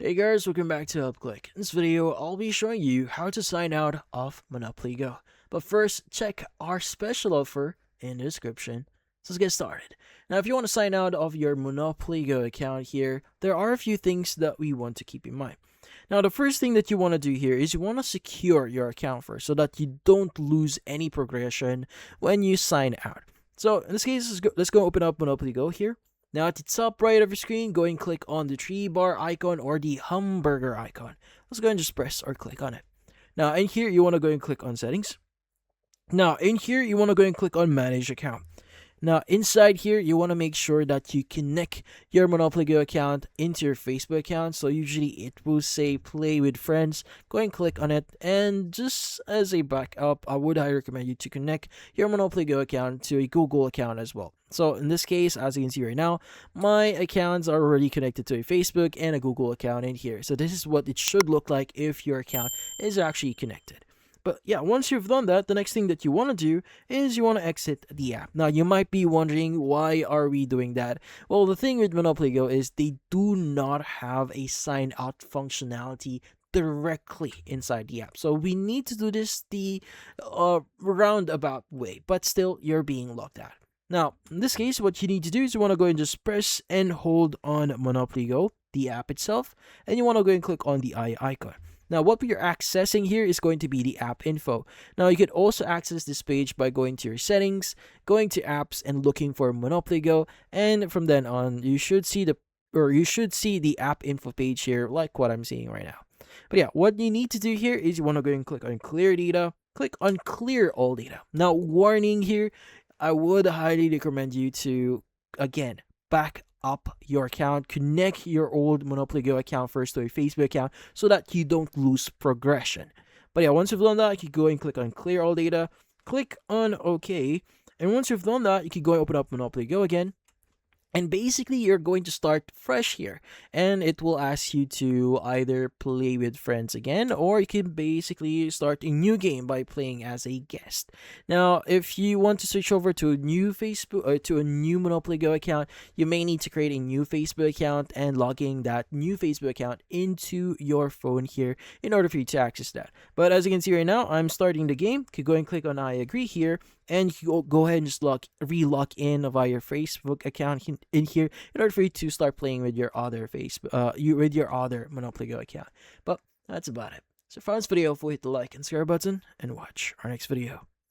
Hey guys, welcome back to UpClick. In this video, I'll be showing you how to sign out of Monopoly Go. But first, check our special offer in the description. So let's get started. Now, if you want to sign out of your Monopoly Go account here, there are a few things that we want to keep in mind. Now, the first thing that you want to do here is you want to secure your account first so that you don't lose any progression when you sign out. So in this case, let's go open up Monopoly Go here. Now at the top right of your screen, go and click on the 3 bar icon or the hamburger icon. Let's go and just press or click on it. Now in here, you want to go and click on settings. Now in here, you want to go and click on manage account. Now inside here, you want to make sure that you connect your Monopoly Go account into your Facebook account. So usually it will say play with friends. Go and click on it, and just as a backup, I would highly recommend you to connect your Monopoly Go account to a Google account as well. So in this case, as you can see right now, my accounts are already connected to a Facebook and a Google account in here. So this is what it should look like if your account is actually connected. But yeah, once you've done that, the next thing that you want to do is you want to exit the app. Now, you might be wondering, why are we doing that? Well, the thing with Monopoly Go is they do not have a sign out functionality directly inside the app. So we need to do this the roundabout way, but still, you're being locked out. Now, in this case, what you need to do is you want to go and just press and hold on Monopoly Go, the app itself, and you want to go and click on the eye icon. Now, what we are accessing here is going to be the app info. Now, you can also access this page by going to your settings, going to apps, and looking for Monopoly Go. And from then on, you should see the app info page here, like what I'm seeing right now. But yeah, what you need to do here is you want to go and click on clear data. Click on clear all data. Now, warning here, I would highly recommend you to, again, back up your account, connect your old Monopoly Go account first to a Facebook account so that you don't lose progression. But yeah, once you've done that, you can go and click on clear all data, click on OK, and once you've done that, you can go and open up Monopoly Go again. And basically, you're going to start fresh here, and it will ask you to either play with friends again, or you can basically start a new game by playing as a guest. Now, if you want to switch over to a new Facebook or to a new Monopoly Go account, you may need to create a new Facebook account and logging that new Facebook account into your phone here in order for you to access that. But as you can see right now, I'm starting the game. You can go and click on I agree here, and you go ahead and just re-log in via your Facebook account in here in order for you to start playing with your other with your other Monopoly Go account. But that's about it. So for this video, hit the like and subscribe button and watch our next video.